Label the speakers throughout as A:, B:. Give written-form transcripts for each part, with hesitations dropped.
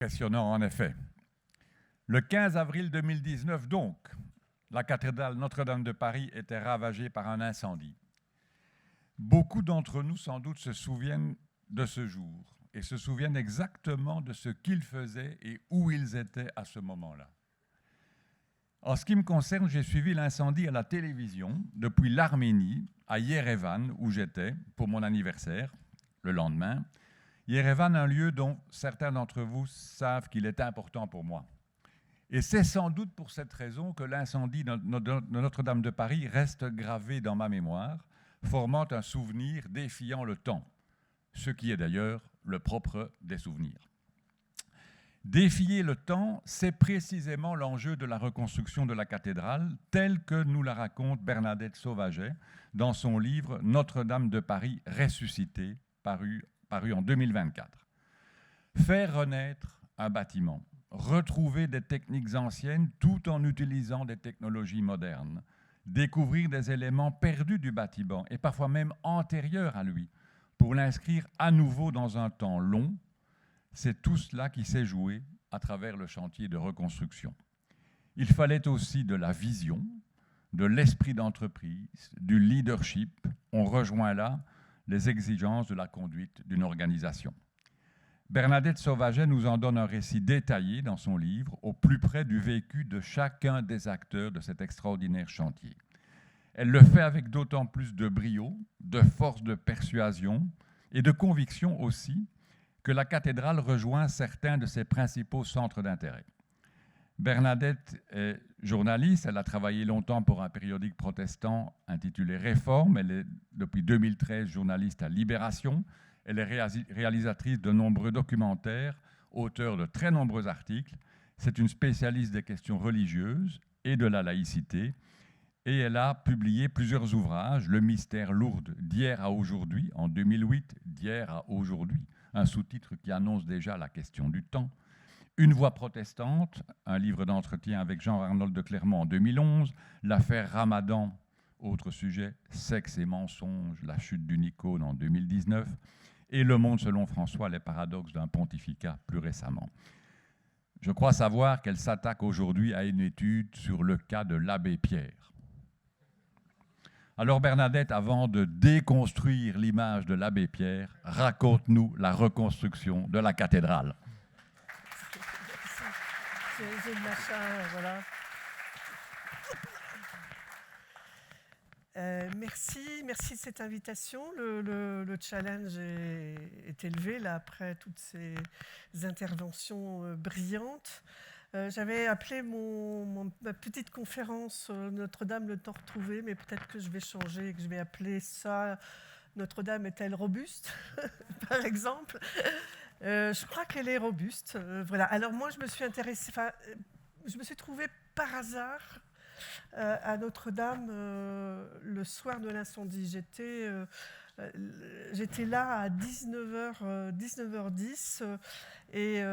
A: Impressionnant en effet. Le 15 avril 2019 donc, la cathédrale Notre-Dame de Paris était ravagée par un incendie. Beaucoup d'entre nous sans doute se souviennent de ce jour et se souviennent exactement de ce qu'ils faisaient et où ils étaient à ce moment-là. En ce qui me concerne, j'ai suivi l'incendie à la télévision depuis l'Arménie, à Yerevan, où j'étais pour mon anniversaire, le lendemain. Yerevan, un lieu dont certains d'entre vous savent qu'il est important pour moi. Et c'est sans doute pour cette raison que l'incendie de Notre-Dame de Paris reste gravé dans ma mémoire, formant un souvenir défiant le temps, ce qui est d'ailleurs le propre des souvenirs. Défier le temps, c'est précisément l'enjeu de la reconstruction de la cathédrale, telle que nous la raconte Bernadette Sauvaget dans son livre « Notre-Dame de Paris ressuscitée », paru en 2024. Faire renaître un bâtiment, retrouver des techniques anciennes tout en utilisant des technologies modernes, découvrir des éléments perdus du bâtiment et parfois même antérieurs à lui, pour l'inscrire à nouveau dans un temps long, c'est tout cela qui s'est joué à travers le chantier de reconstruction. Il fallait aussi de la vision, de l'esprit d'entreprise, du leadership. On rejoint là les exigences de la conduite d'une organisation. Bernadette Sauvaget nous en donne un récit détaillé dans son livre, au plus près du vécu de chacun des acteurs de cet extraordinaire chantier. Elle le fait avec d'autant plus de brio, de force de persuasion et de conviction aussi, que la cathédrale rejoint certains de ses principaux centres d'intérêt. Bernadette est journaliste, elle a travaillé longtemps pour un périodique protestant intitulé Réforme, elle est depuis 2013 journaliste à Libération, elle est réalisatrice de nombreux documentaires, auteure de très nombreux articles, c'est une spécialiste des questions religieuses et de la laïcité, et elle a publié plusieurs ouvrages, Le mystère Lourdes d'hier à aujourd'hui, en 2008, d'hier à aujourd'hui, un sous-titre qui annonce déjà la question du temps. Une voix protestante, un livre d'entretien avec Jean-Arnold de Clermont en 2011. L'affaire Ramadan, autre sujet, Sexe et mensonges, la chute d'une icône en 2019. Et Le Monde selon François, les paradoxes d'un pontificat plus récemment. Je crois savoir qu'elle s'attaque aujourd'hui à une étude sur le cas de l'abbé Pierre. Alors Bernadette, avant de déconstruire l'image de l'abbé Pierre, raconte-nous la reconstruction de la cathédrale.
B: J'ai de l'achat, voilà. Merci de cette invitation. Le challenge est élevé là, après toutes ces interventions brillantes. J'avais appelé ma petite conférence Notre-Dame, le temps retrouvé, mais peut-être que je vais changer et que je vais appeler ça Notre-Dame est-elle robuste, par exemple. Je crois qu'elle est robuste. Voilà. Alors moi, je me suis trouvée par hasard à Notre-Dame le soir de l'incendie. J'étais là à 19h10 et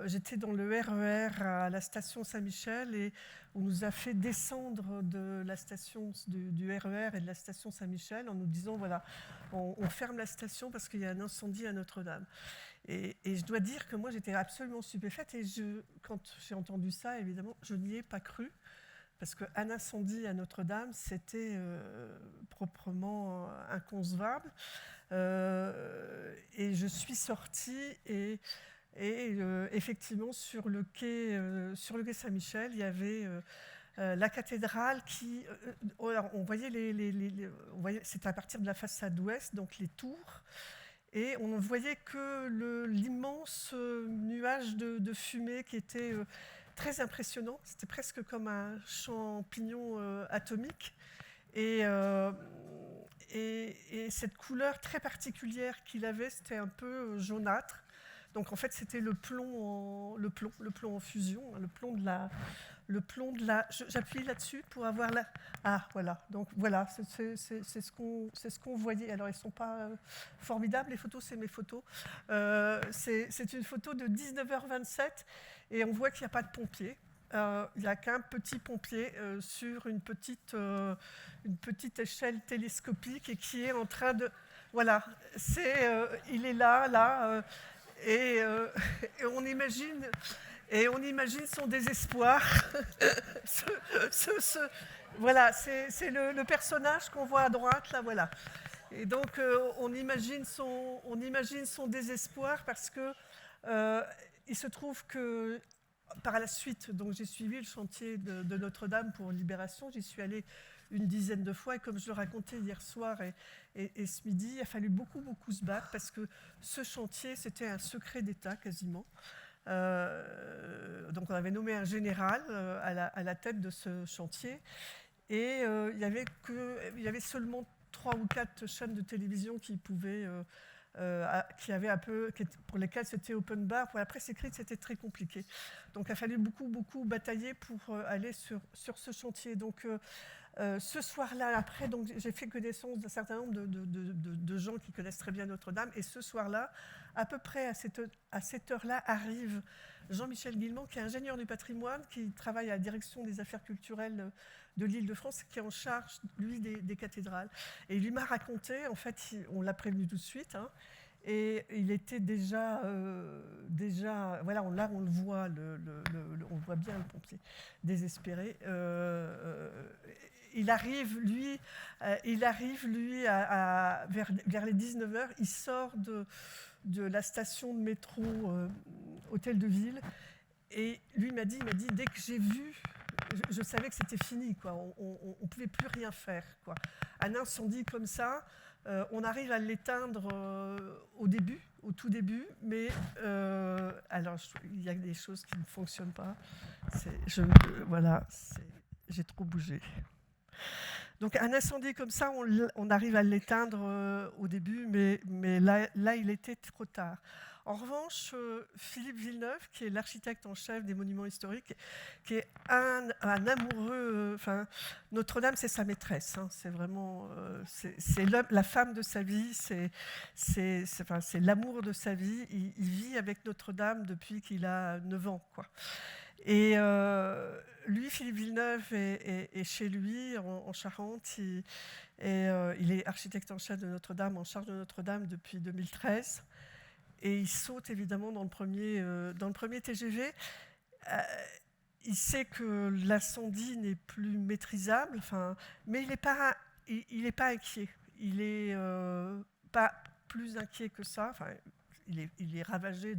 B: j'étais dans le RER à la station Saint-Michel et on nous a fait descendre de la station du RER et de la station Saint-Michel en nous disant voilà, on ferme la station parce qu'il y a un incendie à Notre-Dame. Et je dois dire que moi j'étais absolument stupéfaite et quand j'ai entendu ça, évidemment, je n'y ai pas cru. Parce qu'un incendie à Notre-Dame, c'était proprement inconcevable. Et je suis sortie et effectivement, sur le quai Saint-Michel, il y avait la cathédrale qui... on voyait c'était à partir de la façade ouest, donc les tours. Et on ne voyait que l'immense nuage de fumée qui était... très impressionnant, c'était presque comme un champignon atomique. Et cette couleur très particulière qu'il avait, c'était un peu jaunâtre. Donc en fait, c'était le plomb en fusion, le plomb de la... J'appuie là-dessus pour avoir la... Ah, voilà. Donc voilà, c'est ce qu'on voyait. Alors, elles ne sont pas formidables, les photos, c'est mes photos. C'est une photo de 19h27 et on voit qu'il n'y a pas de pompiers. Il n'y a qu'un petit pompier sur une petite échelle télescopique et qui est en train de... Voilà, il est là. Et, et on imagine son désespoir. Voilà, c'est le personnage qu'on voit à droite, là, voilà. Et donc, on imagine son désespoir parce que il se trouve que, par la suite, donc j'ai suivi le chantier de Notre-Dame pour Libération. J'y suis allée une dizaine de fois. Et comme je le racontais hier soir et ce midi, il a fallu beaucoup se battre parce que ce chantier, c'était un secret d'État quasiment. Donc on avait nommé un général à la tête de ce chantier. Et il y avait seulement 3 ou 4 chaînes de télévision qui pouvaient, pour lesquelles c'était open bar. Pour la presse écrite, c'était très compliqué. Donc il a fallu beaucoup batailler pour aller sur ce chantier. Donc ce soir-là, après, donc, j'ai fait connaissance d'un certain nombre de gens qui connaissent très bien Notre-Dame. Et ce soir-là, à peu près à cette heure-là, arrive Jean-Michel Guillemont, qui est ingénieur du patrimoine, qui travaille à la direction des affaires culturelles de l'Île-de-France, qui est en charge, lui, des cathédrales. Et il lui m'a raconté, en fait, on l'a prévenu tout de suite, hein, et il était déjà voilà, là on le voit, on voit bien le pompier désespéré. Il arrive, lui, vers les 19h, il sort de la station de métro Hôtel de Ville, et lui m'a dit, dès que j'ai vu, je savais que c'était fini, quoi. On ne pouvait plus rien faire, quoi. Un incendie comme ça, on arrive à l'éteindre au tout début, mais alors il y a des choses qui ne fonctionnent pas. J'ai trop bougé. Donc un incendie comme ça, on arrive à l'éteindre au début, mais là, il était trop tard. En revanche, Philippe Villeneuve, qui est l'architecte en chef des monuments historiques, qui est un amoureux, Notre-Dame, c'est sa maîtresse, hein, c'est vraiment, c'est la femme de sa vie, c'est l'amour de sa vie. Il vit avec Notre-Dame depuis qu'il a 9 ans, quoi. Et lui, Philippe Villeneuve, est chez lui, en Charente. Il est architecte en chef de Notre-Dame, en charge de Notre-Dame depuis 2013. Et il saute évidemment dans le premier TGV. Il sait que l'incendie n'est plus maîtrisable, mais il n'est pas inquiet. Il n'est pas plus inquiet que ça. Il est ravagé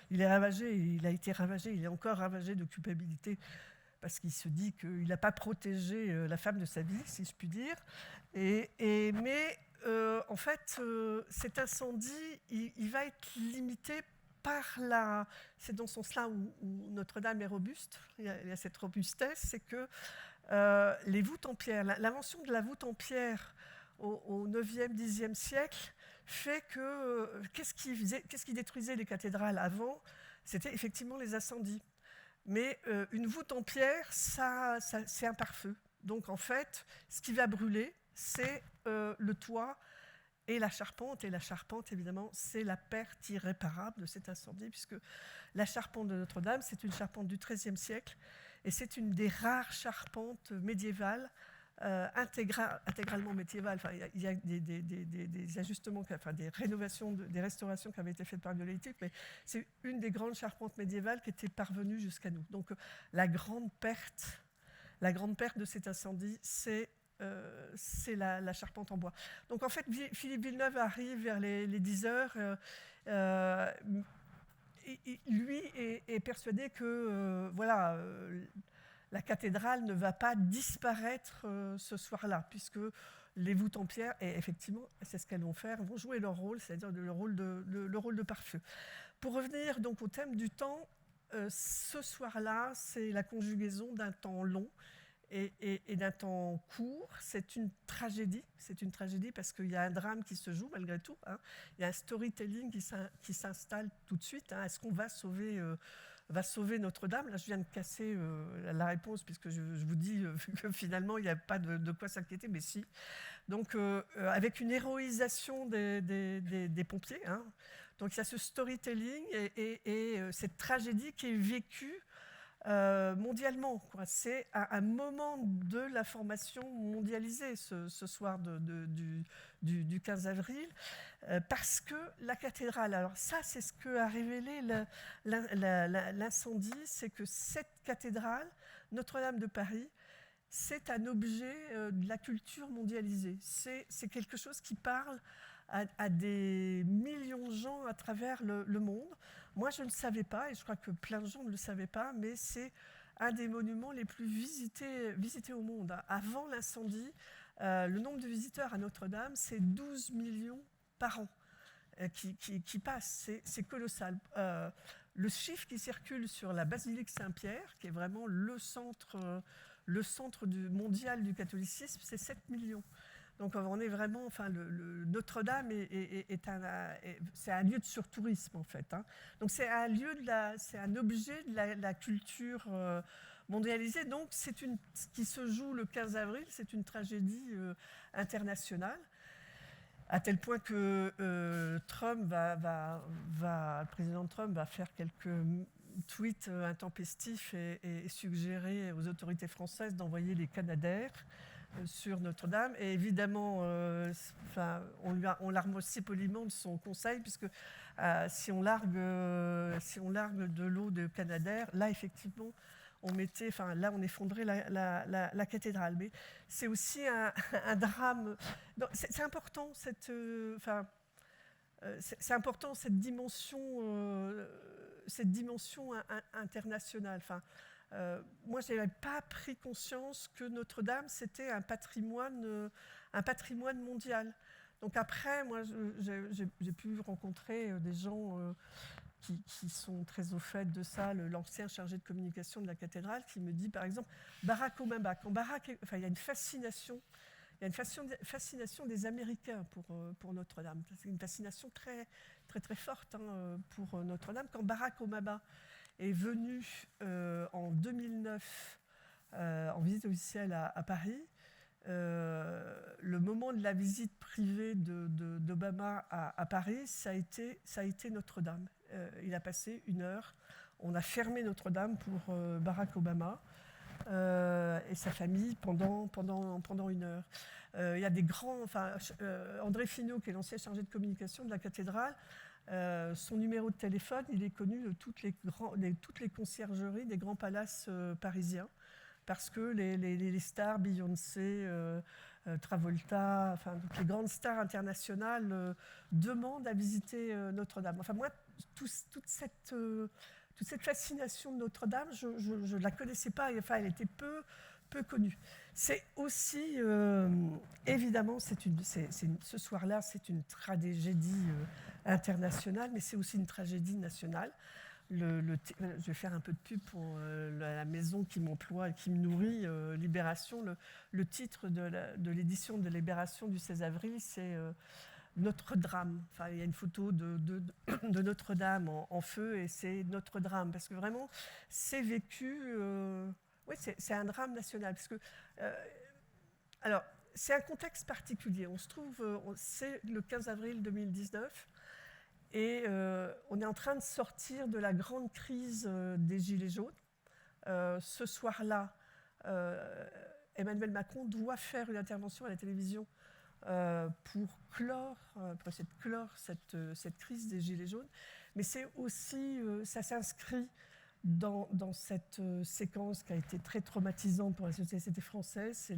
B: il a été ravagé, il est encore ravagé de culpabilité parce qu'il se dit qu'il n'a pas protégé la femme de sa vie, si je puis dire. Mais en fait, cet incendie, il va être limité par c'est dans ce sens-là où Notre-Dame est robuste. Il y a cette robustesse, c'est que les voûtes en pierre, l'invention de la voûte en pierre au 9e, 10e siècle fait que qu'est-ce qui détruisait les cathédrales avant? C'était effectivement les incendies. Mais une voûte en pierre, c'est un pare-feu. Donc en fait, ce qui va brûler, c'est le toit et la charpente. Et la charpente, évidemment, c'est la perte irréparable de cet incendie, puisque la charpente de Notre-Dame, c'est une charpente du XIIIe siècle, et c'est une des rares charpentes médiévales, intégralement médiévales. Il y a des ajustements, des rénovations, des restaurations qui avaient été faites par Viollet-le-Duc, mais c'est une des grandes charpentes médiévales qui était parvenue jusqu'à nous. Donc la grande perte de cet incendie, c'est la charpente en bois. Donc en fait, Philippe Villeneuve arrive vers les 10h. Lui est persuadé que la cathédrale ne va pas disparaître ce soir-là, puisque les voûtes en pierre, et effectivement, c'est ce qu'elles vont faire, vont jouer leur rôle, c'est-à-dire le rôle de pare-feu. Pour revenir donc au thème du temps, ce soir-là, c'est la conjugaison d'un temps long et d'un temps court. C'est une tragédie parce qu'il y a un drame qui se joue malgré tout, hein. Il y a un storytelling qui s'installe tout de suite, hein. Est-ce qu'on va sauver Notre-Dame? Là, je viens de casser la réponse, puisque je vous dis que finalement, il n'y a pas de quoi s'inquiéter, mais si. Donc, avec une héroïsation des pompiers, hein. Donc, il y a ce storytelling et cette tragédie qui est vécue mondialement, quoi. C'est un moment de l'information mondialisée, ce soir du 15 avril, parce que la cathédrale, alors ça c'est ce que a révélé l'incendie, c'est que cette cathédrale, Notre-Dame de Paris, c'est un objet de la culture mondialisée. C'est quelque chose qui parle à des millions de gens à travers le monde. Moi, je ne le savais pas, et je crois que plein de gens ne le savaient pas, mais c'est un des monuments les plus visités au monde. Avant l'incendie, le nombre de visiteurs à Notre-Dame, c'est 12 millions par an qui passent. C'est colossal. Le chiffre qui circule sur la basilique Saint-Pierre, qui est vraiment le centre mondial du catholicisme, c'est 7 millions. Donc on est vraiment, enfin, Notre-Dame c'est un lieu de surtourisme en fait. Hein. Donc c'est un objet de la culture mondialisée. Donc ce qui se joue le 15 avril, c'est une tragédie internationale, à tel point que le président Trump va faire quelques tweets intempestifs et suggérer aux autorités françaises d'envoyer les Canadair sur Notre-Dame. Et évidemment, on l'a remercié poliment de son conseil, puisque si on largue de l'eau de Canadair, là, effectivement, on effondrait la cathédrale. Mais c'est aussi un drame. C'est important, cette dimension internationale. Moi, je n'avais pas pris conscience que Notre-Dame, c'était un patrimoine mondial. Donc après, moi, j'ai pu rencontrer des gens qui sont très au fait de ça. L'ancien chargé de communication de la cathédrale qui me dit, par exemple, Barack Obama. Il y a une fascination. Il y a une fascination des Américains pour Notre-Dame. C'est une fascination très, très, très forte pour Notre-Dame. Quand Barack Obama est venu en 2009 en visite officielle à Paris, le moment de la visite privée d'Obama à Paris, ça a été Notre-Dame. Il a passé 1 heure. On a fermé Notre-Dame pour Barack Obama et sa famille pendant 1 heure. Il y a des grands... André Finot, qui est l'ancien chargé de communication de la cathédrale, son numéro de téléphone, il est connu de toutes les conciergeries des grands palaces parisiens, parce que les stars, Beyoncé, Travolta, toutes les grandes stars internationales demandent à visiter Notre-Dame. Moi, toute cette fascination de Notre-Dame, je ne la connaissais pas, elle était peu connue. C'est aussi, évidemment, ce soir-là, c'est une tragédie internationale, mais c'est aussi une tragédie nationale. Je vais faire un peu de pub pour la maison qui m'emploie et qui me nourrit, Libération. Le titre de l'édition de Libération du 16 avril, c'est Notre drame. Il y a une photo de Notre-Dame en feu, et c'est notre drame, parce que vraiment, c'est vécu... oui, c'est un drame national, parce que... alors, c'est un contexte particulier. On se trouve... c'est le 15 avril 2019, et on est en train de sortir de la grande crise des Gilets jaunes. Ce soir-là, Emmanuel Macron doit faire une intervention à la télévision pour essayer de clore cette crise des Gilets jaunes. Mais c'est aussi, ça s'inscrit dans cette séquence qui a été très traumatisante pour la société française. C'est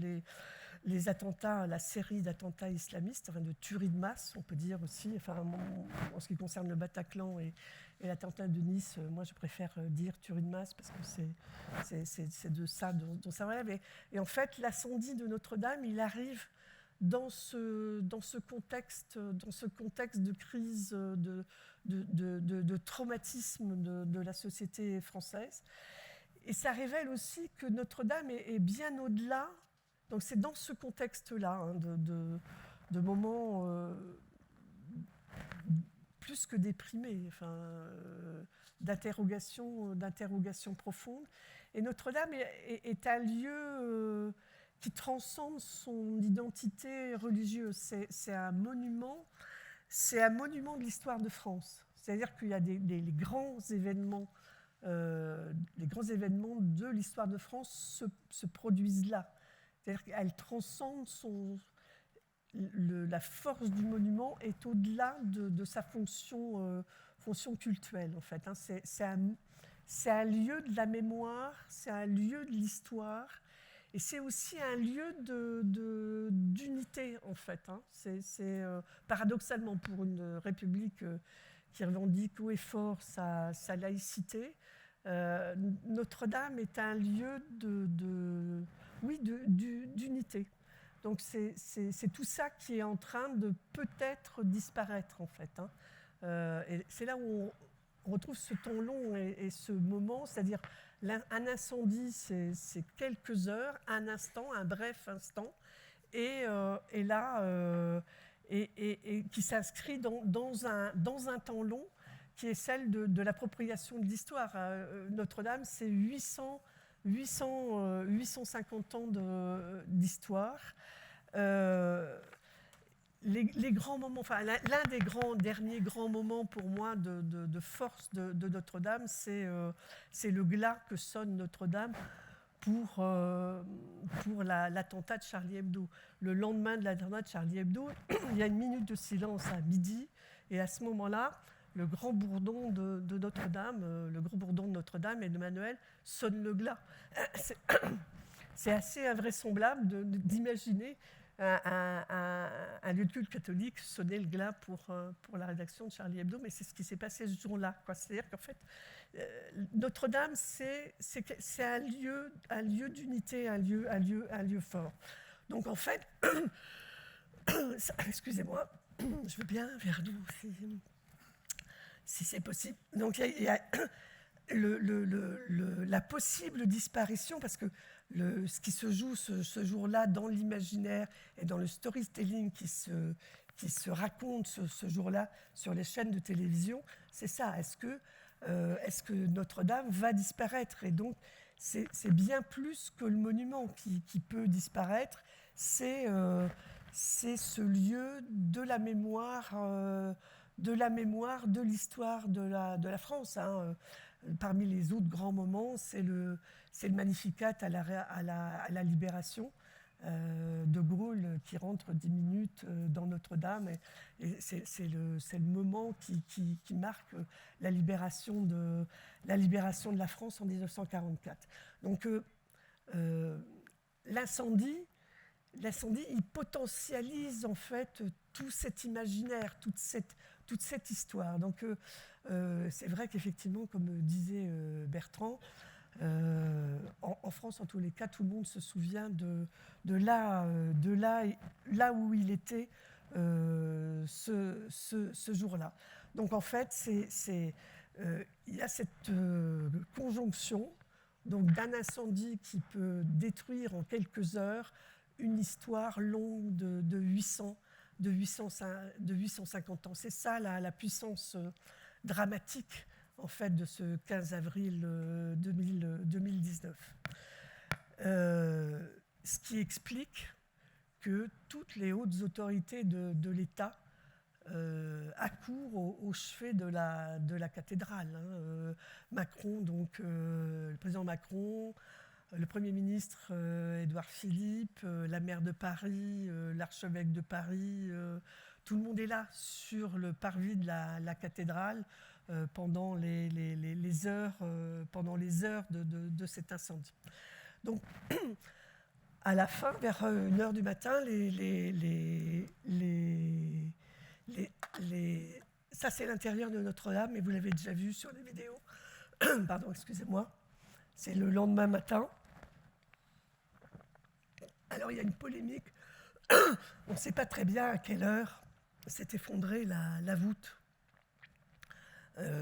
B: les attentats, la série d'attentats islamistes, de tueries de masse, on peut dire aussi. En ce qui concerne le Bataclan et l'attentat de Nice, moi je préfère dire tuerie de masse, parce que c'est de ça dont ça relève. Et en fait, l'incendie de Notre-Dame, il arrive dans ce contexte de crise, de traumatisme de la société française. Et ça révèle aussi que Notre-Dame est bien au-delà. Donc c'est dans ce contexte-là, de moments plus que déprimés, d'interrogation profonde. Et Notre-Dame est un lieu qui transcende son identité religieuse. C'est un monument de l'histoire de France. C'est-à-dire qu'il y a les grands événements, les grands événements de l'histoire de France se produisent là. C'est-à-dire qu'elle transcende la force du monument est au-delà de sa fonction cultuelle, en fait. Hein. C'est un lieu de la mémoire, c'est un lieu de l'histoire, et c'est aussi un lieu d'unité, en fait. Hein. C'est paradoxalement, pour une république qui revendique haut et fort sa laïcité, Notre-Dame est un lieu d'unité. Donc c'est tout ça qui est en train de peut-être disparaître, en fait. Hein. Et c'est là où on retrouve ce temps long et ce moment, c'est-à-dire un incendie, c'est quelques heures, un instant, un bref instant, et qui s'inscrit dans un temps long qui est celle de l'appropriation de l'histoire. Notre-Dame, c'est 850 ans d'histoire. Les grands moments, enfin, l'un des derniers grands moments pour moi de force de Notre-Dame, c'est le glas que sonne Notre-Dame pour l'attentat de Charlie Hebdo. Le lendemain de l'attentat de Charlie Hebdo, il y a une minute de silence à midi, et à ce moment-là, le grand bourdon de Notre-Dame, le gros bourdon de Notre-Dame et de Manuel sonne le glas. C'est assez invraisemblable d'imaginer un lieu de culte catholique sonner le glas pour la rédaction de Charlie Hebdo, mais c'est ce qui s'est passé ce jour-là. C'est-à-dire qu'en fait, Notre-Dame, c'est un lieu d'unité, un lieu fort. Donc en fait, excusez-moi, je veux bien un verre d'eau si c'est possible. Donc il y a la possible disparition, parce que ce qui se joue ce jour-là dans l'imaginaire et dans le storytelling qui se raconte ce jour-là sur les chaînes de télévision, c'est ça. Est-ce que Notre-Dame va disparaître? Et donc, c'est bien plus que le monument qui peut disparaître. C'est ce lieu de la mémoire, de l'histoire de la France. Hein. Parmi les autres grands moments, c'est le Magnificat à la Libération, de Gaulle qui rentre 10 minutes dans Notre-Dame. Et c'est le moment qui marque la libération de la France en 1944. Donc l'incendie, il potentialise en fait tout cet imaginaire, toute cette histoire. Donc c'est vrai qu'effectivement, comme disait Bertrand, en France, en tous les cas, tout le monde se souvient de là où il était ce jour-là. Donc en fait, il y a cette conjonction donc, d'un incendie qui peut détruire en quelques heures une histoire longue de 850 ans. C'est ça la puissance dramatique en fait de ce 15 avril 2019. Ce qui explique que toutes les hautes autorités de l'État accourent au chevet de la cathédrale. Hein. Macron, donc le président Macron, le Premier ministre Édouard Philippe, la maire de Paris, l'archevêque de Paris, tout le monde est là sur le parvis de la cathédrale pendant les heures de cet incendie. Donc, à la fin, vers 1h du matin, ça c'est l'intérieur de Notre-Dame, et vous l'avez déjà vu sur les vidéos. Pardon, excusez-moi. C'est le lendemain matin. Alors il y a une polémique. On ne sait pas très bien à quelle heure s'est effondrée la voûte.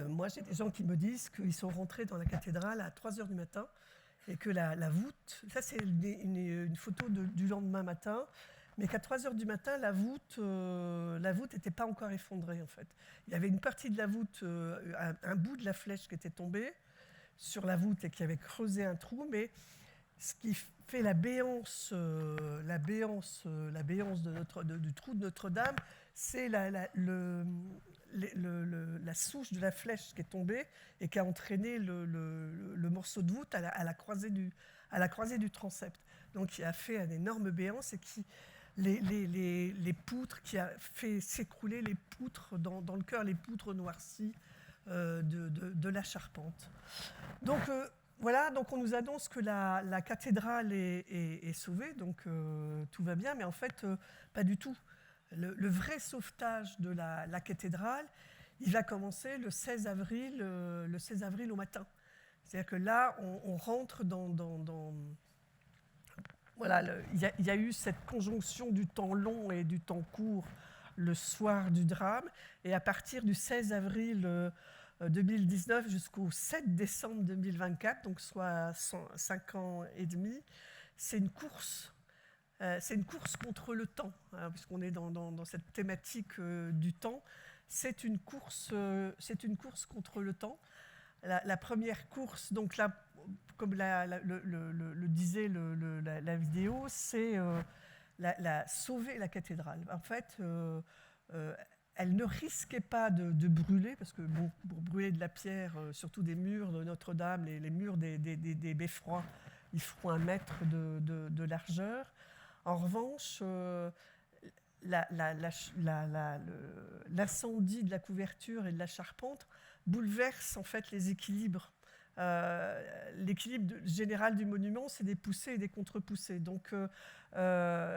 B: Moi, j'ai des gens qui me disent qu'ils sont rentrés dans la cathédrale à 3h du matin et que la voûte, ça c'est une photo du lendemain matin, mais qu'à 3h du matin, la voûte n'était pas encore effondrée en fait. Il y avait une partie de la voûte, un bout de la flèche qui était tombé sur la voûte et qui avait creusé un trou, mais ce qui fait la béance du trou de Notre-Dame, c'est la souche de la flèche qui est tombée et qui a entraîné le morceau de voûte à la croisée du transept. Donc il a fait un énorme béant, c'est les poutres, qui a fait s'écrouler les poutres dans le chœur, les poutres noircies de la charpente. Donc voilà, donc on nous annonce que la cathédrale est sauvée, donc tout va bien, mais en fait, pas du tout. Le vrai sauvetage de la cathédrale, il va commencer le 16 avril au matin. C'est-à-dire que là, on rentre dans voilà, il y a eu cette conjonction du temps long et du temps court le soir du drame, et à partir du 16 avril 2019 jusqu'au 7 décembre 2024, donc soit 5 ans et demi, c'est une course. C'est une course contre le temps, hein, puisqu'on est dans cette thématique du temps. C'est une course contre le temps. La première course, donc là, comme le disait la vidéo, c'est sauver la cathédrale. En fait, elle ne risquait pas de brûler, parce que bon, pour brûler de la pierre, surtout des murs de Notre-Dame, les murs des beffrois, il faut 1 mètre de largeur. En revanche, l'incendie de la couverture et de la charpente bouleverse en fait les équilibres. L'équilibre général du monument, c'est des poussées et des contre-poussées. Donc, le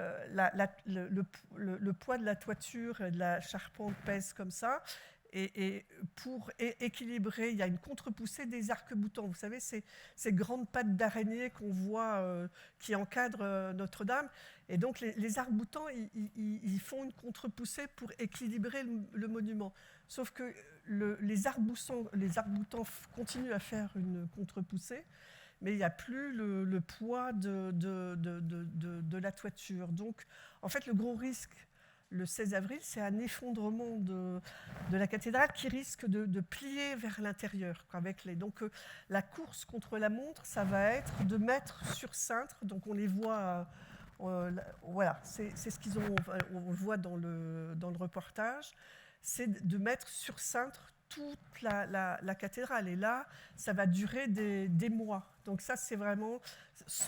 B: poids de la toiture et de la charpente pèse comme ça. Et pour équilibrer, il y a une contre-poussée des arcs-boutants. Vous savez, ces grandes pattes d'araignée qu'on voit qui encadrent Notre-Dame. Et donc, les arcs-boutants, ils font une contre-poussée pour équilibrer le monument. Sauf que les arcs-boutants continuent à faire une contre-poussée, mais il n'y a plus le poids de la toiture. Donc, en fait, le gros risque, le 16 avril, c'est un effondrement de la cathédrale qui risque de plier vers l'intérieur. Donc, la course contre la montre, ça va être de mettre sur cintre, donc on les voit... voilà, c'est ce qu'ils ont, on voit dans le reportage, c'est de mettre sur cintre toute la cathédrale. Et là, ça va durer des mois. Donc ça, c'est vraiment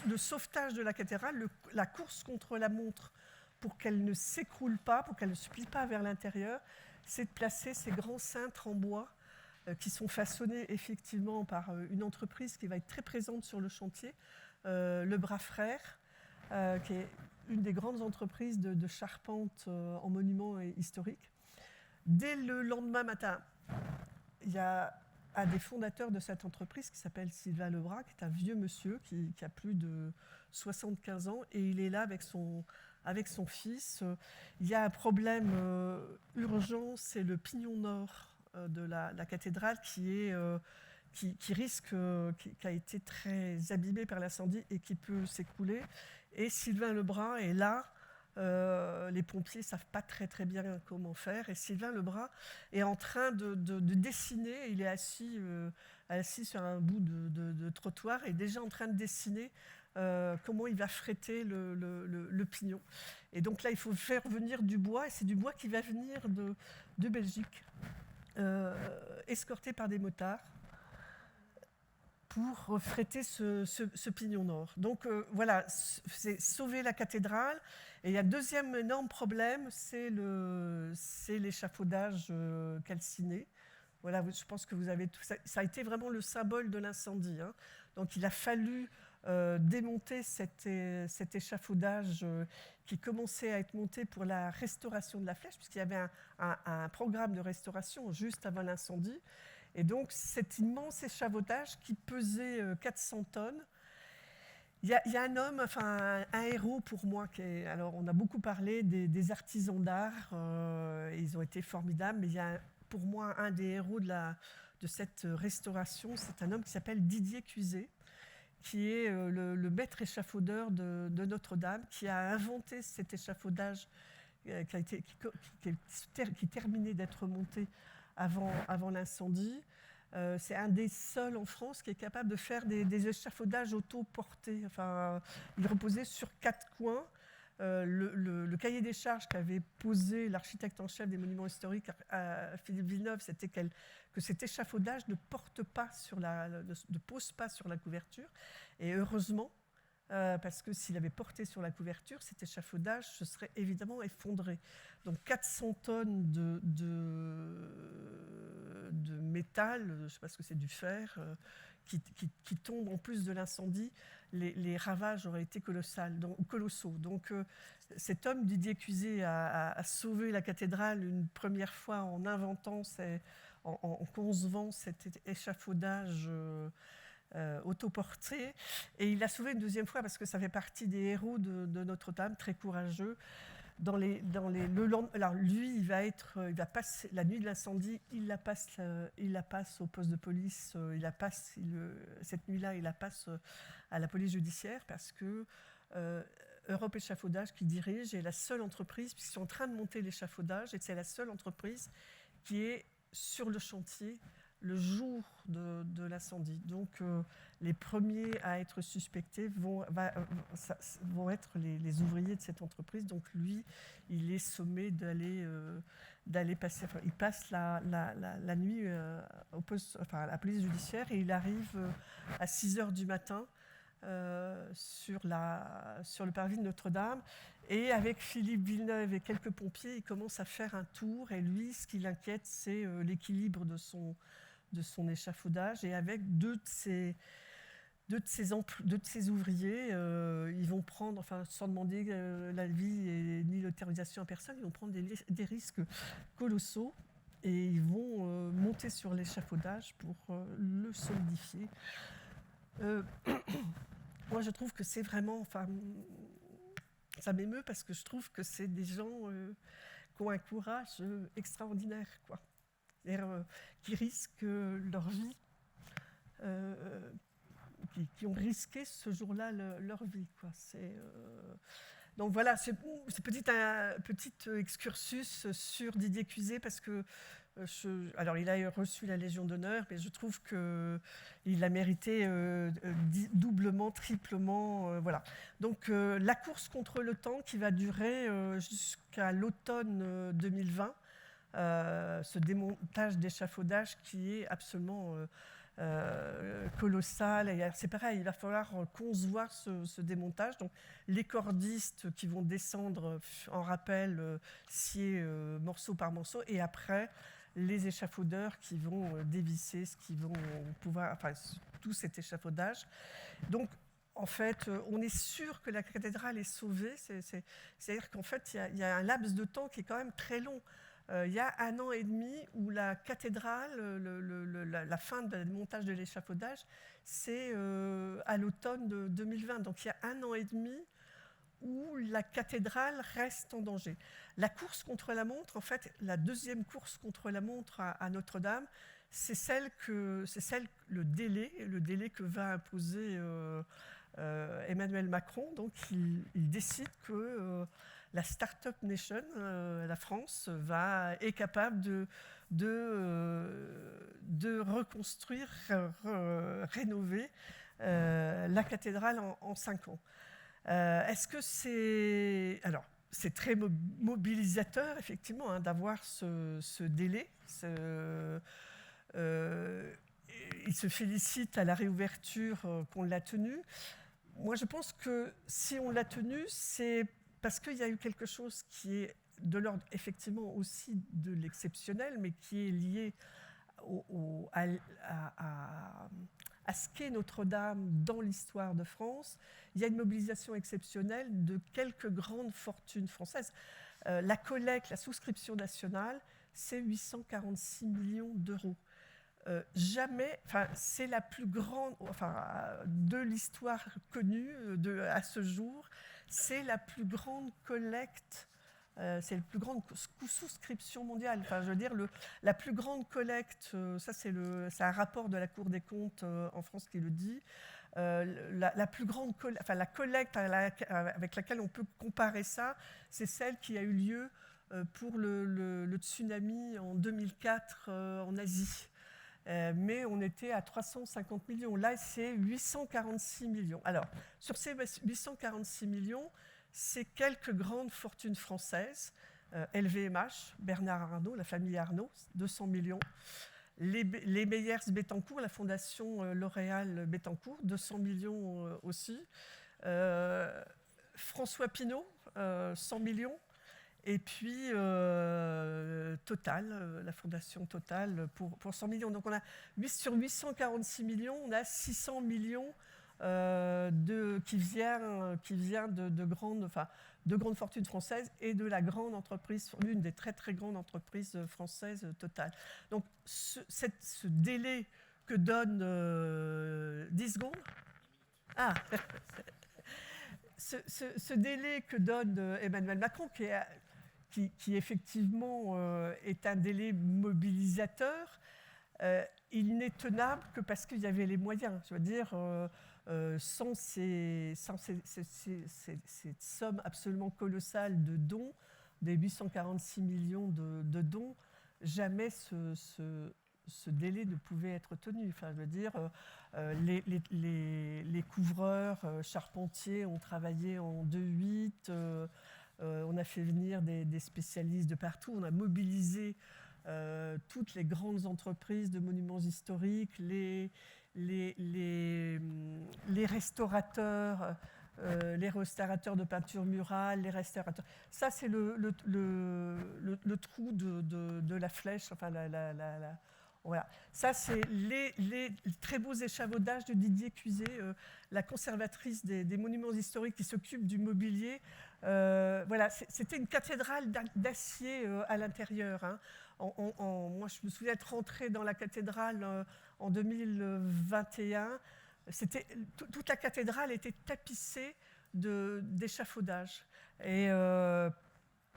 B: le sauvetage de la cathédrale, la course contre la montre pour qu'elle ne s'écroule pas, pour qu'elle ne se plie pas vers l'intérieur, c'est de placer ces grands cintres en bois qui sont façonnés effectivement par une entreprise qui va être très présente sur le chantier, Le Bras Frères, qui est une des grandes entreprises de charpente en monuments historiques. Dès le lendemain matin, il y a un des fondateurs de cette entreprise qui s'appelle Sylvain Lebras, qui est un vieux monsieur qui a plus de 75 ans, et il est là avec son fils. Il y a un problème urgent, c'est le pignon nord de la cathédrale qui a été très abîmé par l'incendie et qui peut s'écrouler. Et Sylvain Lebras est là. Les pompiers ne savent pas très très bien comment faire, et Sylvain Lebras est en train de dessiner. Il est assis sur un bout de trottoir et déjà en train de dessiner comment il va fréter le pignon. Et donc là, il faut faire venir du bois, et c'est du bois qui va venir de Belgique, escorté par des motards, pour fréter ce pignon nord. Donc voilà, c'est sauver la cathédrale. Et il y a un deuxième énorme problème, c'est l'échafaudage calciné. Voilà, je pense que vous avez tout ça. Ça a été vraiment le symbole de l'incendie, hein. Donc il a fallu démonter cet échafaudage qui commençait à être monté pour la restauration de la flèche, puisqu'il y avait un programme de restauration juste avant l'incendie. Et donc cet immense échafaudage qui pesait 400 tonnes, il y a un homme, enfin un héros pour moi. Alors on a beaucoup parlé des artisans d'art, ils ont été formidables, mais il y a pour moi un des héros de cette restauration, c'est un homme qui s'appelle Didier Cuizet, qui est le maître échafaudeur de Notre-Dame, qui a inventé cet échafaudage qui terminait d'être monté avant l'incendie. C'est un des seuls en France qui est capable de faire des échafaudages auto-portés. Enfin, il reposait sur 4 coins. Le cahier des charges qu'avait posé l'architecte en chef des monuments historiques, Philippe Villeneuve, c'était que cet échafaudage ne pose pas sur la couverture. Et heureusement, parce que s'il avait porté sur la couverture, cet échafaudage se serait évidemment effondré. Donc 400 tonnes de métal, je ne sais pas ce que c'est, du fer, qui tombe en plus de l'incendie, les ravages auraient été colossaux. Donc cet homme, Didier Cuizet, a sauvé la cathédrale une première fois en inventant, en concevant cet échafaudage autoporté, et il l'a sauvé une deuxième fois parce que ça fait partie des héros de Notre-Dame, très courageux. Alors lui, il va passer la nuit de l'incendie, il la passe au poste de police, cette nuit-là, il la passe à la police judiciaire parce que Europe Échafaudage, qui dirige, est la seule entreprise, puisqu'ils sont en train de monter l'échafaudage, et c'est la seule entreprise qui est sur le chantier le jour de l'incendie. Donc les premiers à être suspectés vont être les ouvriers de cette entreprise. Donc lui, il est sommé d'aller passer. Enfin, il passe la nuit à la police judiciaire, et il arrive à 6h du matin sur le parvis de Notre-Dame. Et avec Philippe Villeneuve et quelques pompiers, il commence à faire un tour. Et lui, ce qui l'inquiète, c'est l'équilibre de son échafaudage. Et avec deux de ses ouvriers, ils vont prendre, sans demander l'avis ni l'autorisation à personne, ils vont prendre des risques colossaux, et ils vont monter sur l'échafaudage pour le solidifier. Moi, je trouve que c'est vraiment... ça m'émeut parce que je trouve que c'est des gens qui ont un courage extraordinaire, quoi. Qui risquent leur vie, qui ont risqué ce jour-là leur vie, quoi. Donc voilà, c'est un petit excursus sur Didier Cuizet, parce que alors il a reçu la Légion d'honneur, mais je trouve qu'il l'a mérité doublement, triplement. Voilà. Donc la course contre le temps qui va durer jusqu'à l'automne 2020. Ce démontage d'échafaudage qui est absolument colossal. Et c'est pareil, il va falloir concevoir ce démontage. Donc, les cordistes qui vont descendre en rappel, scier morceau par morceau, et après, les échafaudeurs qui vont dévisser tout cet échafaudage. Donc, en fait, on est sûr que la cathédrale est sauvée. C'est-à-dire qu'en fait, il y a un laps de temps qui est quand même très long. Il y a 1 an et demi où la cathédrale, la fin du montage de l'échafaudage, c'est à l'automne de 2020. Donc il y a 1 an et demi où la cathédrale reste en danger. La course contre la montre, en fait, la deuxième course contre la montre à Notre-Dame, c'est le délai que va imposer Emmanuel Macron. Donc il décide que la Startup Nation, la France, est capable de reconstruire, rénover la cathédrale en 5 ans. Est-ce que c'est... Alors, c'est très mobilisateur, effectivement, d'avoir ce délai. Il se félicite à la réouverture qu'on l'a tenue. Moi, je pense que si on l'a tenue, c'est parce qu'il y a eu quelque chose qui est de l'ordre, effectivement, aussi de l'exceptionnel, mais qui est lié à ce qu'est Notre-Dame dans l'histoire de France. Il y a une mobilisation exceptionnelle de quelques grandes fortunes françaises. La collecte, la souscription nationale, c'est 846 millions d'euros. C'est la plus grande, de l'histoire connue à ce jour, c'est la plus grande collecte, c'est la plus grande souscription mondiale. Je veux dire, la plus grande collecte, ça c'est un rapport de la Cour des comptes en France qui le dit. La plus grande la collecte avec laquelle on peut comparer ça, c'est celle qui a eu lieu pour le tsunami en 2004 en Asie. Mais on était à 350 millions. Là, c'est 846 millions. Alors, sur ces 846 millions, c'est quelques grandes fortunes françaises. LVMH, Bernard Arnault, la famille Arnault, 200 millions. Les Meyers-Bettencourt, la fondation L'Oréal Bettencourt, 200 millions aussi. François Pinault, 100 millions. Et puis Total, la fondation Total pour 100 millions. Donc on a sur 846 millions, on a 600 millions qui vient de grandes fortunes françaises et de la grande entreprise, l'une des très très grandes entreprises françaises, Total. Donc ce délai que donne 10 secondes. Ah. Ce délai que donne Emmanuel Macron, qui effectivement est un délai mobilisateur, il n'est tenable que parce qu'il y avait les moyens. Je veux dire, sans cette somme absolument colossale de dons, des 846 millions de dons, jamais ce délai ne pouvait être tenu. Enfin, je veux dire, les couvreurs, charpentiers ont travaillé en 2-8, on a fait venir des spécialistes de partout, on a mobilisé toutes les grandes entreprises de monuments historiques, les restaurateurs, les restaurateurs de peinture murale, les restaurateurs. Ça, c'est le trou de la flèche, enfin voilà. Ça, c'est les très beaux échafaudages de Didier Cuiset, la conservatrice des monuments historiques qui s'occupe du mobilier. Voilà, c'était une cathédrale d'acier à l'intérieur. Hein. Moi, je me souviens être rentrée dans la cathédrale en 2021. Toute la cathédrale était tapissée d'échafaudages. Et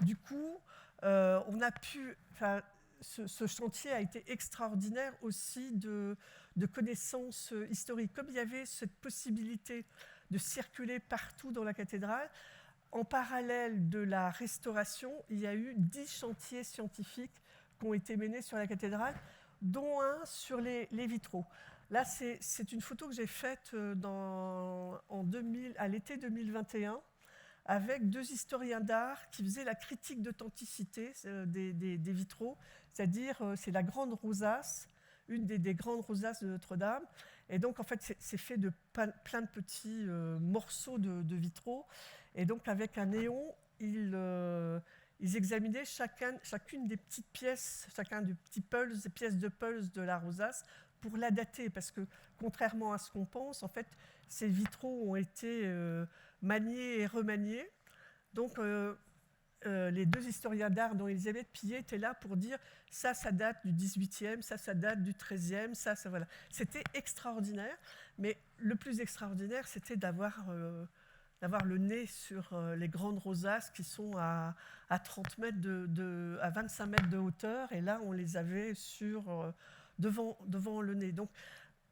B: du coup, on a pu... Ce chantier a été extraordinaire aussi de connaissances historiques. Comme il y avait cette possibilité de circuler partout dans la cathédrale, en parallèle de la restauration, il y a eu 10 chantiers scientifiques qui ont été menés sur la cathédrale, dont un sur les vitraux. Là, c'est une photo que j'ai faite à l'été 2021, avec 2 historiens d'art qui faisaient la critique d'authenticité des vitraux, c'est-à-dire c'est la grande rosace, une des grandes rosaces de Notre-Dame. Et donc, en fait, c'est fait de plein de petits morceaux de vitraux. Et donc, avec un néon, ils examinaient chacune des petites pièces, chacun des petits pulses, des pièces de pulse de la rosace, pour la dater. Parce que, contrairement à ce qu'on pense, en fait, ces vitraux ont été maniés et remaniés. Donc, les 2 historiens d'art, dont Elisabeth Pillet, étaient là pour dire ça date du 18e, ça date du 13e, ça voilà. C'était extraordinaire, mais le plus extraordinaire, c'était d'avoir le nez sur les grandes rosaces qui sont à 30 mètres à 25 mètres de hauteur, et là, on les avait devant le nez. Donc,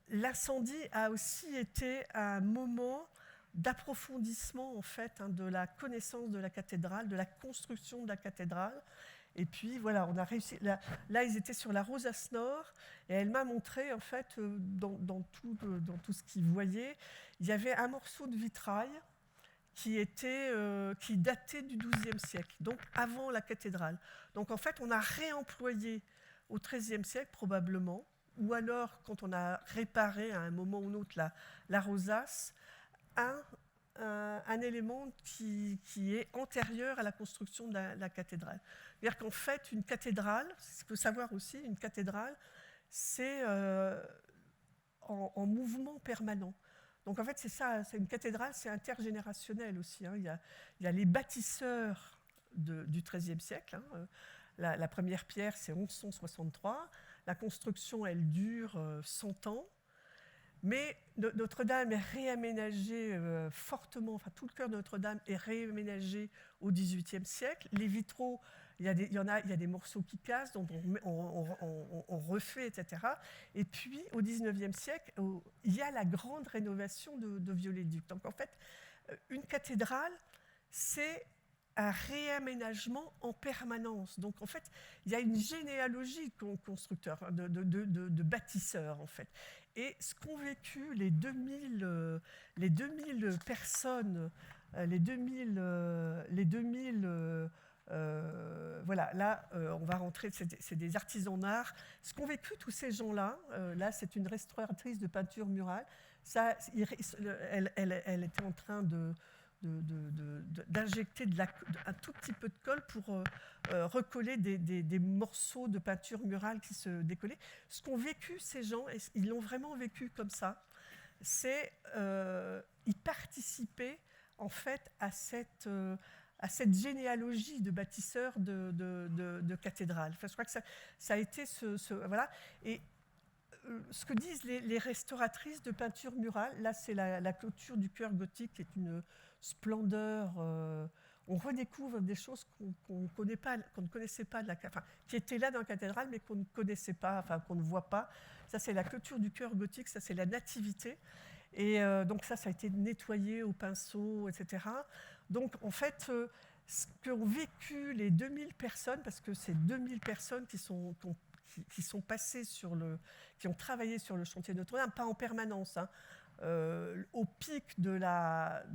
B: l'incendie a aussi été un moment d'approfondissement en fait de la connaissance de la cathédrale, de la construction de la cathédrale. Et puis voilà, on a réussi. Là, ils étaient sur la rosace nord, et elle m'a montré en fait dans tout ce qu'ils voyaient, il y avait un morceau de vitrail qui datait du XIIe siècle, donc avant la cathédrale. Donc en fait, on a réemployé au XIIIe siècle probablement, ou alors quand on a réparé à un moment ou un autre la rosace, un élément qui est antérieur à la construction de la cathédrale. C'est-à-dire qu'en fait, une cathédrale, ce qu'il faut savoir aussi, une cathédrale, c'est en mouvement permanent. Donc en fait, c'est ça, c'est une cathédrale, c'est intergénérationnel aussi. Hein. Il y a les bâtisseurs du XIIIe siècle. Hein. La première pierre, c'est 1163. La construction, elle dure 100 ans. Mais Notre-Dame est réaménagée fortement, enfin tout le cœur de Notre-Dame est réaménagé au XVIIIe siècle. Les vitraux, il y a des morceaux qui cassent, donc on refait, etc. Et puis au XIXe siècle, il y a la grande rénovation de Viollet-le-Duc. Donc en fait, une cathédrale, c'est un réaménagement en permanence. Donc en fait, il y a une généalogie de constructeurs, de bâtisseurs en fait. Et ce qu'ont vécu les 2000 personnes les 2000, voilà, là, on va rentrer, c'est des artisans d'art. Ce qu'ont vécu tous ces gens-là, là, c'est une restauratrice de peinture murale. Ça, elle était en train d'injecter un tout petit peu de colle pour recoller des morceaux de peinture murale qui se décollaient. Ce qu'ont vécu ces gens, et ils l'ont vraiment vécu comme ça, c'est ils participaient en fait à cette généalogie de bâtisseurs de cathédrales. Enfin, je crois que ça a été voilà. Et ce que disent les restauratrices de peinture murale, là c'est la clôture du chœur gothique qui est une splendeur. On redécouvre des choses qu'on ne connaissait pas, qui étaient là dans la cathédrale mais qu'on ne connaissait pas, enfin qu'on ne voit pas. Ça c'est la clôture du chœur gothique, ça c'est la nativité. Et donc ça a été nettoyé au pinceau, etc. Donc en fait, ce qu'ont vécu les 2000 personnes, parce que c'est 2000 personnes qui sont passées qui ont travaillé sur le chantier de Notre-Dame, pas en permanence, hein. Au pic de la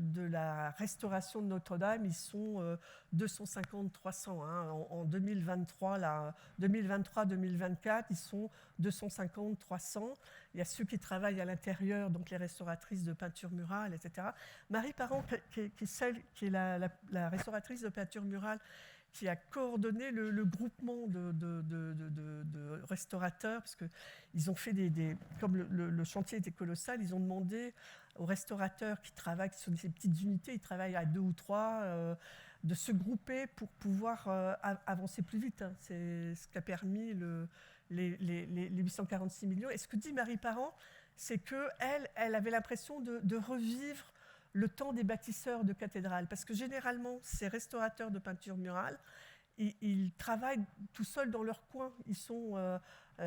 B: restauration de Notre-Dame, ils sont 250-300. Hein. En 2023-2024, ils sont 250-300. Il y a ceux qui travaillent à l'intérieur, donc les restauratrices de peinture murale, etc. Marie Parent, qui est la restauratrice de peinture murale, qui a coordonné le groupement de restaurateurs, parce qu'ils ont fait comme le chantier était colossal, ils ont demandé aux restaurateurs qui travaillent sur ces petites unités, ils travaillent à 2 ou 3, de se grouper pour pouvoir avancer plus vite. Hein. C'est ce qui a permis les 846 millions. Et ce que dit Marie Parent, c'est qu'elle avait l'impression de revivre le temps des bâtisseurs de cathédrales. Parce que généralement, ces restaurateurs de peinture murale, ils travaillent tout seuls dans leur coin. Ils sont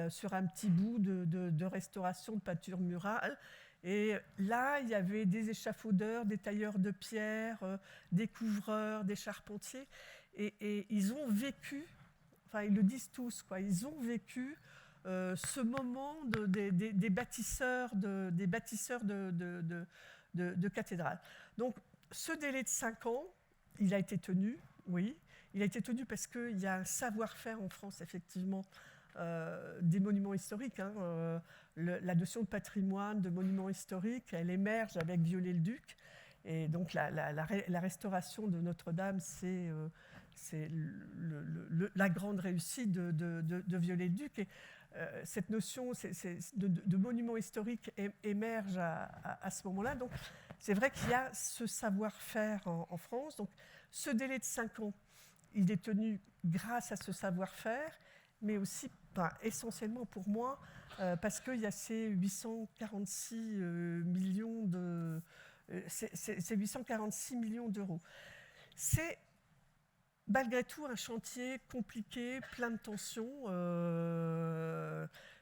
B: sur un petit bout de restauration de peinture murale. Et là, il y avait des échafaudeurs, des tailleurs de pierre, des couvreurs, des charpentiers. Et ils ont vécu, enfin ils le disent tous, quoi, ils ont vécu ce moment des bâtisseurs de cathédrale. Donc, ce délai de 5 ans, il a été tenu, oui. Il a été tenu parce qu'il y a un savoir-faire en France, effectivement, des monuments historiques. Hein. La notion de patrimoine, de monuments historiques, elle émerge avec Viollet-le-Duc. Et donc, la restauration de Notre-Dame, c'est la grande réussite de Viollet-le-Duc. Et cette notion de monument historique émerge à ce moment-là. Donc, c'est vrai qu'il y a ce savoir-faire en France. Donc, ce délai de 5 ans, il est tenu grâce à ce savoir-faire, mais aussi, essentiellement pour moi, parce qu'il y a ces 846 millions ces 846 millions d'euros. C'est malgré tout un chantier compliqué, plein de tensions.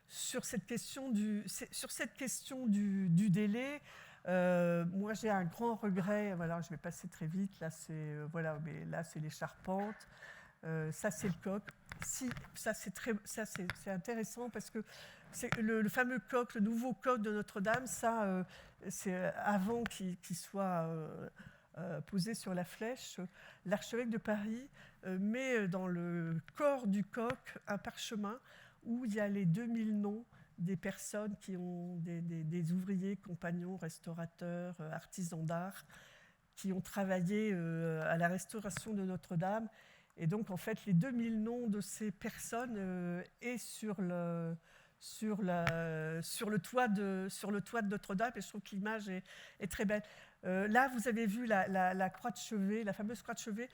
B: Sur cette question du délai, moi j'ai un grand regret. Voilà, je vais passer très vite. Là, mais là c'est les charpentes. Ça c'est le coq. Ça c'est intéressant parce que c'est le fameux coq, le nouveau coq de Notre-Dame. Ça, c'est avant qu'il soit posé sur la flèche. L'archevêque de Paris met dans le corps du coq un parchemin où il y a les 2000 noms des personnes qui ont des ouvriers, compagnons, restaurateurs, artisans d'art, qui ont travaillé à la restauration de Notre-Dame. Et donc, en fait, les 2000 noms de ces personnes est sur le toit de Notre-Dame. Et je trouve que l'image est très belle. Là, vous avez vu la croix de chevet, la fameuse croix de chevet.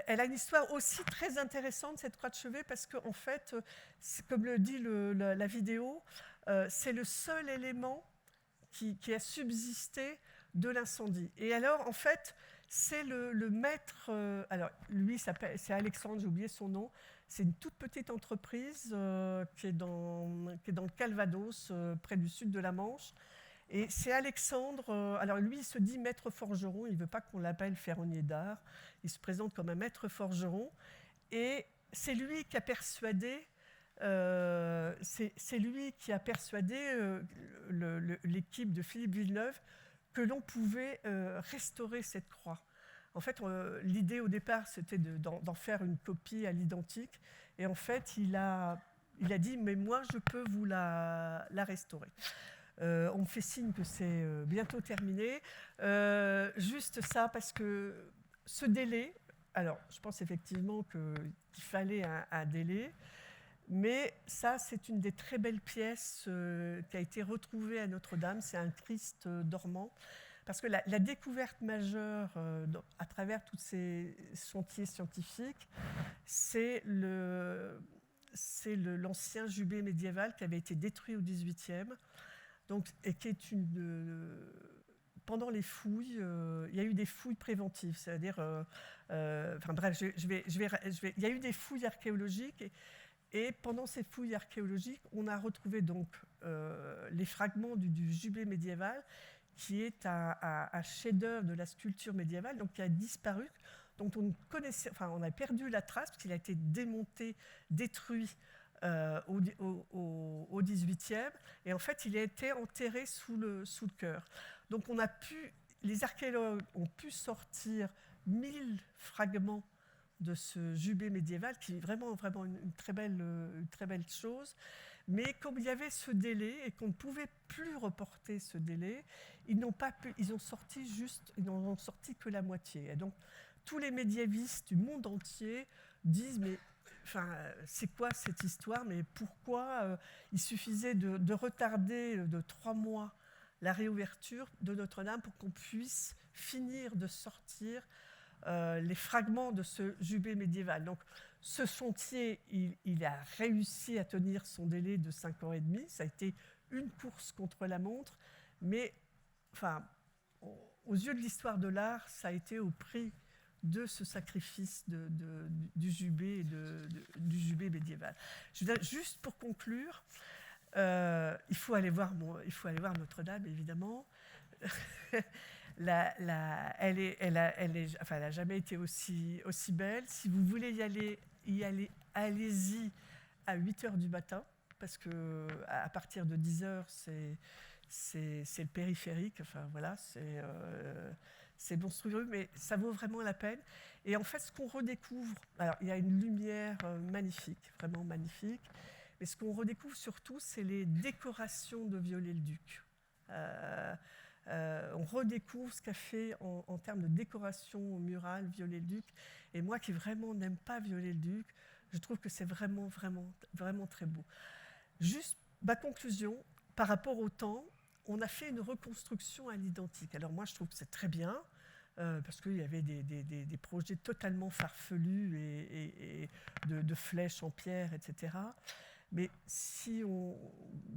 B: Elle a une histoire aussi très intéressante, cette croix de chevet, parce qu'en fait, comme le dit la vidéo, c'est le seul élément qui a subsisté de l'incendie. Et alors, en fait, c'est le maître... alors, lui, c'est Alexandre, j'ai oublié son nom. C'est une toute petite entreprise qui est dans le Calvados, près du sud de la Manche. Et c'est Alexandre, alors lui il se dit maître forgeron, il ne veut pas qu'on l'appelle ferronnier d'art, il se présente comme un maître forgeron, et c'est lui qui a persuadé, l'équipe de Philippe Villeneuve que l'on pouvait restaurer cette croix. En fait, l'idée au départ, c'était d'en faire une copie à l'identique. Et en fait, il a dit, mais moi, je peux vous la restaurer. On me fait signe que c'est bientôt terminé. Juste ça, parce que ce délai, alors je pense effectivement qu'il fallait un délai, mais ça, c'est une des très belles pièces qui a été retrouvée à Notre-Dame. C'est un Christ dormant. Parce que la découverte majeure à travers tous ces chantiers scientifiques, c'est l'ancien jubé médiéval qui avait été détruit au XVIIIe. Donc, et qui est pendant les fouilles, il y a eu des fouilles préventives, c'est-à-dire, enfin bref, il y a eu des fouilles archéologiques et pendant ces fouilles archéologiques, on a retrouvé donc les fragments du jubé médiéval, qui est un chef-d'œuvre de la sculpture médiévale, donc qui a disparu, dont on a perdu la trace parce qu'il a été démonté, détruit au XVIIIe, et en fait il a été enterré sous le chœur. Donc les archéologues ont pu sortir 1000 fragments de ce jubé médiéval, qui est vraiment une très belle chose. Mais comme il y avait ce délai et qu'on ne pouvait plus reporter ce délai, ils n'en ont sorti que la moitié. Et donc tous les médiévistes du monde entier disent, mais enfin, c'est quoi cette histoire? Mais pourquoi il suffisait de retarder de 3 mois la réouverture de Notre-Dame pour qu'on puisse finir de sortir les fragments de ce jubé médiéval. Donc, ce chantier, il a réussi à tenir son délai de 5 ans et demi. Ça a été une course contre la montre, mais enfin, aux yeux de l'histoire de l'art, ça a été au prix de ce sacrifice du jubé médiéval. Juste pour conclure, il faut aller voir Notre-Dame, évidemment. Elle n'a jamais été aussi belle. Si vous voulez y aller, allez-y à 8h du matin, parce qu'à partir de 10h, c'est le périphérique. Enfin, voilà, c'est monstrueux, mais ça vaut vraiment la peine. Et en fait, ce qu'on redécouvre, alors il y a une lumière magnifique, vraiment magnifique, mais ce qu'on redécouvre surtout, c'est les décorations de Viollet-le-Duc. On redécouvre ce qu'a fait en termes de décoration murale Viollet-le-Duc. Et moi qui vraiment n'aime pas Viollet-le-Duc, je trouve que c'est vraiment très beau. Juste ma conclusion, par rapport au temps, on a fait une reconstruction à l'identique. Alors moi je trouve que c'est très bien, parce qu'il y avait des projets totalement farfelus et de flèches en pierre, etc. Mais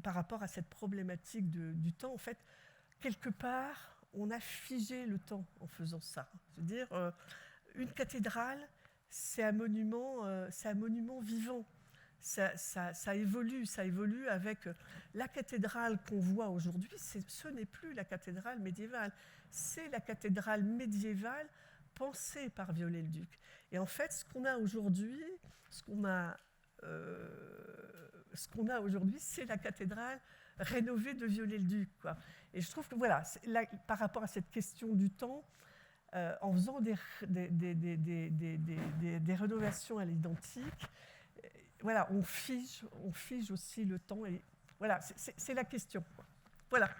B: par rapport à cette problématique du temps, en fait, quelque part, on a figé le temps en faisant ça. C'est-à-dire, une cathédrale, c'est un monument vivant. Ça évolue avec la cathédrale qu'on voit aujourd'hui. Ce n'est plus la cathédrale médiévale, c'est la cathédrale médiévale pensée par Viollet-le-Duc. Et en fait, ce qu'on a aujourd'hui, c'est la cathédrale rénovée de Viollet-le-Duc, quoi. Et je trouve que voilà, par rapport à cette question du temps, en faisant des rénovations à l'identique, voilà, on fige aussi le temps. Et voilà, c'est la question, quoi. Voilà.